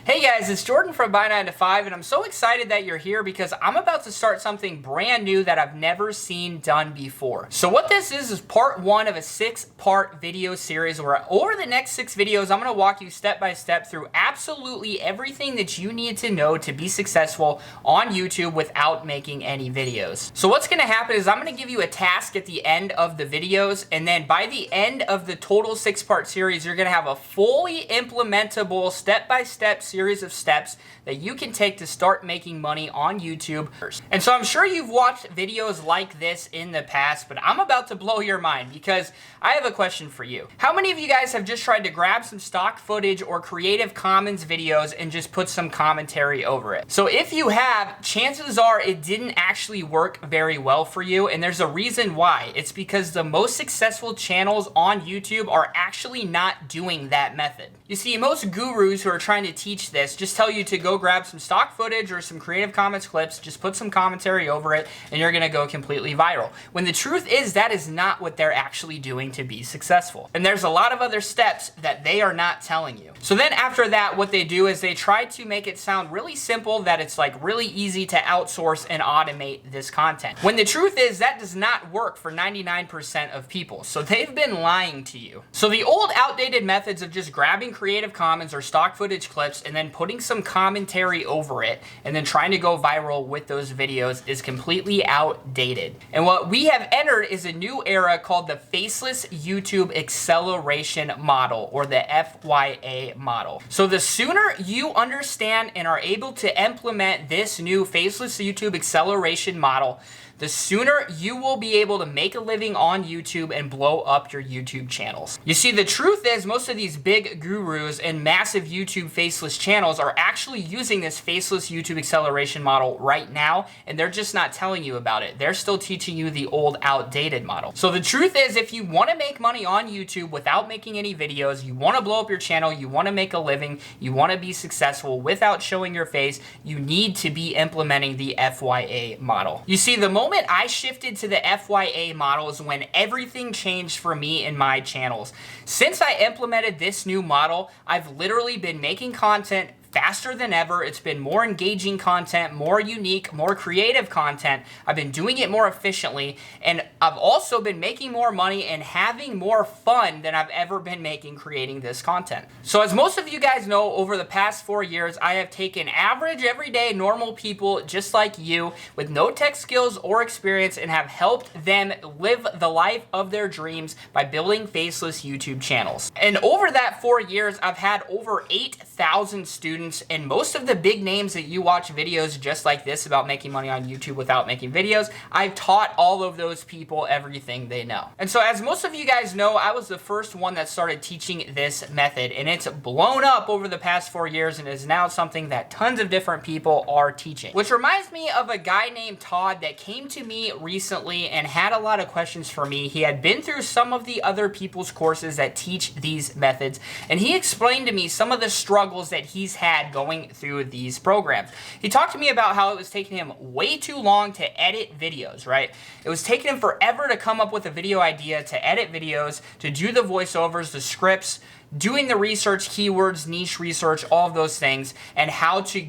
Hey guys, it's Jordan from Buy 9 to 5, and I'm so excited that you're here because I'm about to start something brand new that I've never seen done before. So what this is part one of a 6-part video series where over the next 6 videos, I'm going to walk you step by step through absolutely everything that you need to know to be successful on YouTube without making any videos. So what's going to happen is I'm going to give you a task at the end of the videos, and then by the end of the total 6-part series, you're going to have a fully implementable step-by-step series of steps that you can take to start making money on YouTube. And so I'm sure you've watched videos like this in the past, but I'm about to blow your mind because I have a question for you. How many of you guys have just tried to grab some stock footage or Creative Commons videos and just put some commentary over it? So if you have, chances are it didn't actually work very well for you, and there's a reason why. It's because the most successful channels on YouTube are actually not doing that method. You see, most gurus who are trying to teach this just tell you to go grab some stock footage or some Creative Commons clips, just put some commentary over it, and you're gonna go completely viral. When the truth is, that is not what they're actually doing to be successful. And there's a lot of other steps that they are not telling you. So then after that, what they do is they try to make it sound really simple, that it's like really easy to outsource and automate this content. When the truth is, that does not work for 99% of people. So they've been lying to you. So the old outdated methods of just grabbing Creative Commons or stock footage clips and then putting some commentary over it and then trying to go viral with those videos is completely outdated. And what we have entered is a new era called the Faceless YouTube Acceleration Model, or the FYA model. So the sooner you understand and are able to implement this new Faceless YouTube Acceleration Model, the sooner you will be able to make a living on YouTube and blow up your YouTube channels. You see, the truth is most of these big gurus and massive YouTube faceless channels are actually using this Faceless YouTube Acceleration Model right now, and they're just not telling you about it. They're still teaching you the old outdated model. So the truth is, if you want to make money on YouTube without making any videos, you want to blow up your channel, you want to make a living, you want to be successful without showing your face, you need to be implementing the FYA model. You see, the moment I shifted to the FYA model is when everything changed for me in my channels. Since I implemented this new model, I've literally been making content faster than ever. It's been more engaging content, more unique, more creative content. I've been doing it more efficiently, and I've also been making more money and having more fun than I've ever been making creating this content. So as most of you guys know, over the past 4 years, I have taken average, everyday, normal people just like you with no tech skills or experience and have helped them live the life of their dreams by building faceless YouTube channels. And over that 4 years, I've had over 8,000 students, and most of the big names that you watch videos just like this about making money on YouTube without making videos, I've taught all of those people everything they know. And so as most of you guys know, I was the first one that started teaching this method, and it's blown up over the past 4 years and is now something that tons of different people are teaching. Which reminds me of a guy named Todd that came to me recently and had a lot of questions for me. He had been through some of the other people's courses that teach these methods, and he explained to me some of the struggles that he's had going through these programs. He talked to me about how it was taking him way too long to edit videos, right? It was taking him forever to come up with a video idea, to edit videos, to do the voiceovers, the scripts, doing the research, keywords, niche research, all of those things, and how to,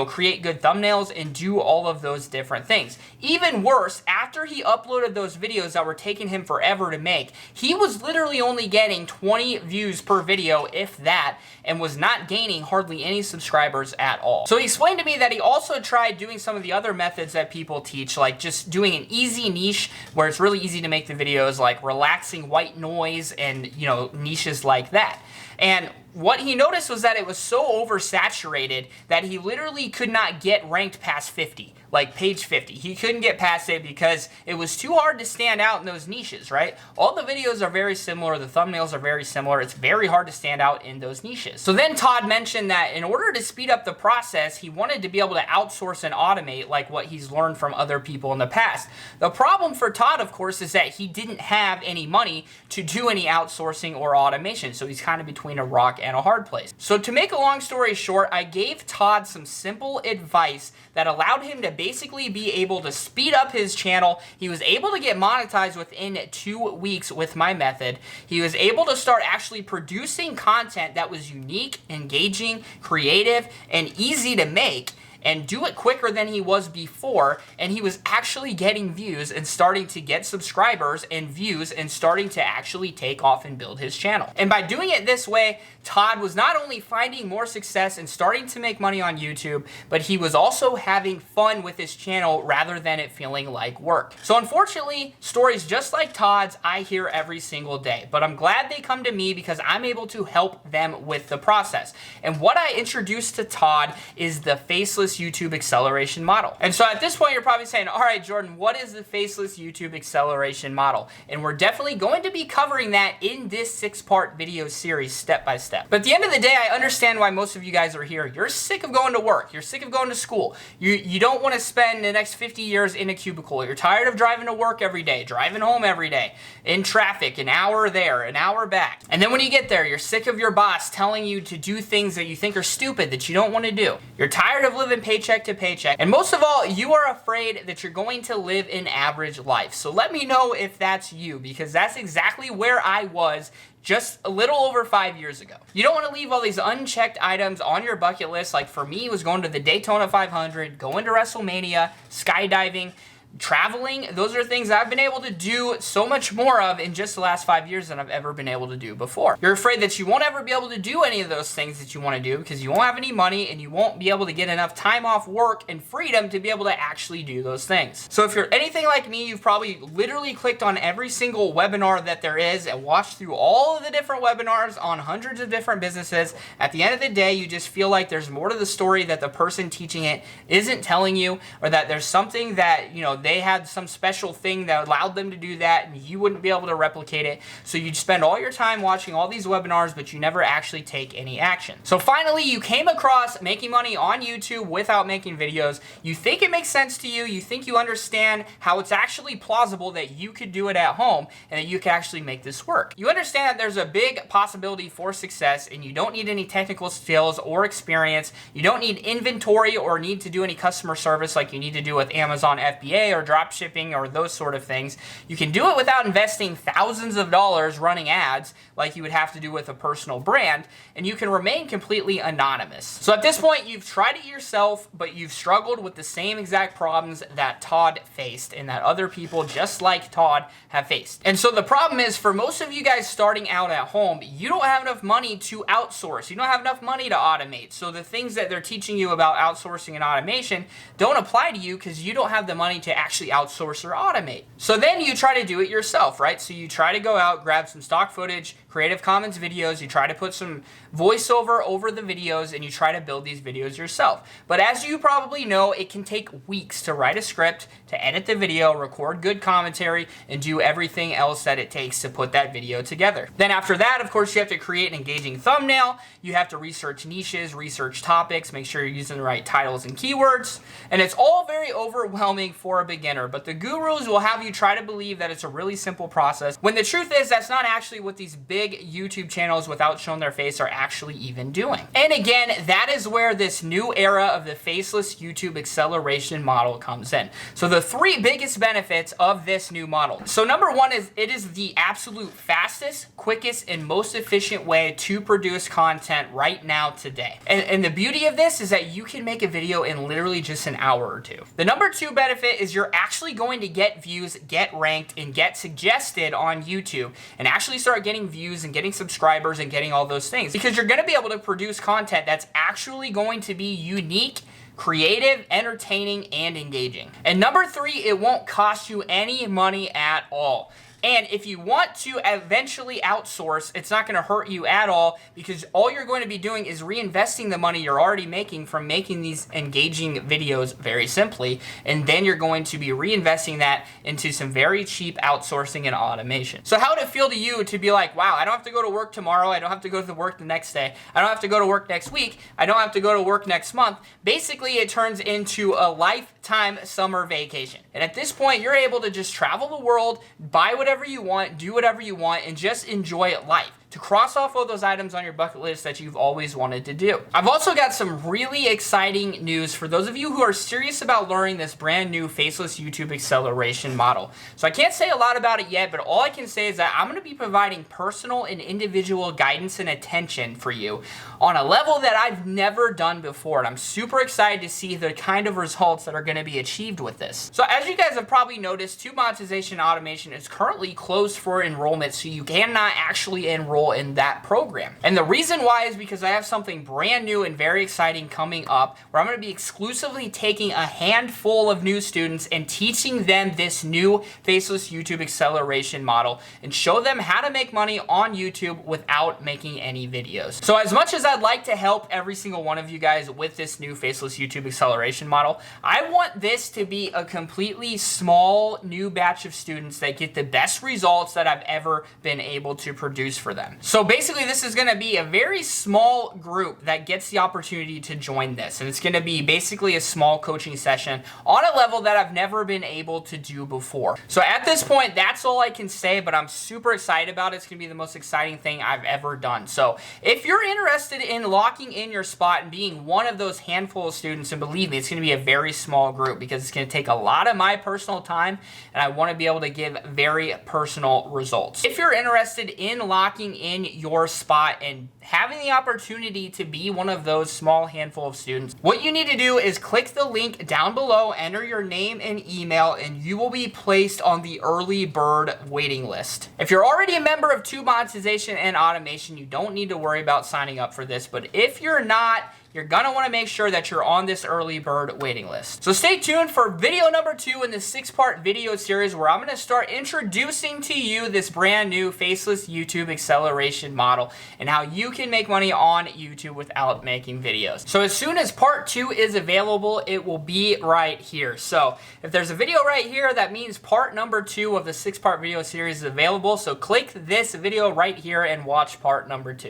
create good thumbnails and do all of those different things. Even worse, after he uploaded those videos that were taking him forever to make, he was literally only getting 20 views per video, if that, and was not gaining hardly any subscribers at all. So he explained to me that he also tried doing some of the other methods that people teach, like just doing an easy niche where it's really easy to make the videos, like relaxing white noise and, niches like that. And what he noticed was that it was so oversaturated that he literally could not get ranked past 50, like page 50. He couldn't get past it because it was too hard to stand out in those niches, right? All the videos are very similar, the thumbnails are very similar, it's very hard to stand out in those niches. So then Todd mentioned that in order to speed up the process, he wanted to be able to outsource and automate like what he's learned from other people in the past. The problem for Todd, of course, is that he didn't have any money to do any outsourcing or automation, so he's kind of between a rock rock and a hard place. So to make a long story short, I gave Todd some simple advice that allowed him to basically be able to speed up his channel. He was able to get monetized within 2 weeks with my method. He was able to start actually producing content that was unique, engaging, creative, and easy to make, and do it quicker than he was before, and he was actually getting views and starting to get subscribers and views and starting to actually take off and build his channel. And by doing it this way, Todd was not only finding more success and starting to make money on YouTube, but he was also having fun with his channel rather than it feeling like work. So unfortunately, stories just like Todd's I hear every single day, but I'm glad they come to me because I'm able to help them with the process. And what I introduced to Todd is the Faceless YouTube Acceleration Model. And so at this point, you're probably saying, all right, Jordan, what is the Faceless YouTube Acceleration Model? And we're definitely going to be covering that in this 6-part video series step by step. But at the end of the day, I understand why most of you guys are here. You're sick of going to work. You're sick of going to school. You don't want to spend the next 50 years in a cubicle. You're tired of driving to work every day, driving home every day, in traffic, an hour there, an hour back. And then when you get there, you're sick of your boss telling you to do things that you think are stupid, that you don't want to do. You're tired of living paycheck to paycheck. And most of all, you are afraid that you're going to live an average life. So let me know if that's you, because that's exactly where I was just a little over 5 years ago. You don't want to leave all these unchecked items on your bucket list. Like for me, it was going to the Daytona 500, going to WrestleMania, skydiving, traveling. Those are things I've been able to do so much more of in just the last 5 years than I've ever been able to do before. You're afraid that you won't ever be able to do any of those things that you want to do because you won't have any money and you won't be able to get enough time off work and freedom to be able to actually do those things. So if you're anything like me, you've probably literally clicked on every single webinar that there is and watched through all of the different webinars on hundreds of different businesses. At the end of the day, you just feel like there's more to the story that the person teaching it isn't telling you, or that there's something that, you know, they had some special thing that allowed them to do that and you wouldn't be able to replicate it. So you'd spend all your time watching all these webinars, but you never actually take any action. So finally, you came across making money on YouTube without making videos. You think it makes sense to you. You think you understand how it's actually plausible that you could do it at home and that you could actually make this work. You understand that there's a big possibility for success and you don't need any technical skills or experience. You don't need inventory or need to do any customer service like you need to do with Amazon FBA or drop shipping or those sort of things. You can do it without investing thousands of dollars running ads like you would have to do with a personal brand, and you can remain completely anonymous. So at this point, you've tried it yourself, but you've struggled with the same exact problems that Todd faced and that other people just like Todd have faced. And so the problem is, for most of you guys starting out at home, you don't have enough money to outsource. You don't have enough money to automate. So the things that they're teaching you about outsourcing and automation don't apply to you because you don't have the money to actually outsource or automate. So then you try to do it yourself, right? So you try to go out, grab some stock footage, Creative Commons videos, you try to put some voiceover over the videos, and you try to build these videos yourself. But as you probably know, it can take weeks to write a script, to edit the video, record good commentary, and do everything else that it takes to put that video together. Then after that, of course, you have to create an engaging thumbnail, you have to research niches, research topics, make sure you're using the right titles and keywords, and it's all very overwhelming for a beginner, but the gurus will have you try to believe that it's a really simple process, when the truth is that's not actually what these big YouTube channels without showing their face are actually even doing. And again, that is where this new era of the Faceless YouTube Acceleration Model comes in. So the 3 biggest benefits of this new model. So number 1 is it is the absolute fastest, quickest, and most efficient way to produce content right now today. And the beauty of this is that you can make a video in literally just an hour or 2. The number 2 benefit is you're actually going to get views, get ranked, and get suggested on YouTube, and actually start getting views and getting subscribers and getting all those things, because you're going to be able to produce content that's actually going to be unique, creative, entertaining, and engaging. And number 3, it won't cost you any money at all. And if you want to eventually outsource, it's not going to hurt you at all, because all you're going to be doing is reinvesting the money you're already making from making these engaging videos very simply, and then you're going to be reinvesting that into some very cheap outsourcing and automation. So how would it feel to you to be like, wow, I don't have to go to work tomorrow, I don't have to go to work the next day, I don't have to go to work next week, I don't have to go to work next month. Basically, it turns into a lifetime summer vacation. And at this point, you're able to just travel the world, buy whatever you want, do whatever you want, and just enjoy life. to cross off all those items on your bucket list that you've always wanted to do. I've also got some really exciting news for those of you who are serious about learning this brand new Faceless YouTube acceleration model. So I can't say a lot about it yet, but all I can say is that I'm going to be providing personal and individual guidance and attention for you on a level that I've never done before. And I'm super excited to see the kind of results that are going to be achieved with this. So as you guys have probably noticed, Tube Monetization Automation is currently closed for enrollment, so you cannot actually enroll in that program. And the reason why is because I have something brand new and very exciting coming up where I'm going to be exclusively taking a handful of new students and teaching them this new Faceless YouTube acceleration model and show them how to make money on YouTube without making any videos. So as much as I'd like to help every single one of you guys with this new Faceless YouTube acceleration model, I want this to be a completely small new batch of students that get the best results that I've ever been able to produce for them. So basically this is going to be a very small group that gets the opportunity to join this, and it's going to be basically a small coaching session on a level that I've never been able to do before. So at this point, that's all I can say, but I'm super excited about it. It's going to be the most exciting thing I've ever done. So if you're interested in locking in your spot and being one of those handful of students, and believe me, it's going to be a very small group because it's going to take a lot of my personal time, and I want to be able to give very personal results. If you're interested in locking in your spot and having the opportunity to be one of those small handful of students, what you need to do is click the link down below, enter your name and email, and you will be placed on the early bird waiting list. If you're already a member of Tube Monetization and Automation, you don't need to worry about signing up for this, but if you're not, you're gonna wanna make sure that you're on this early bird waiting list. So stay tuned for video number 2 in this 6-part video series where I'm gonna start introducing to you this brand new Faceless YouTube acceleration model and how you can make money on YouTube without making videos. So as soon as part 2 is available, it will be right here. So if there's a video right here, that means part number 2 of the 6-part video series is available. So click this video right here and watch part number 2.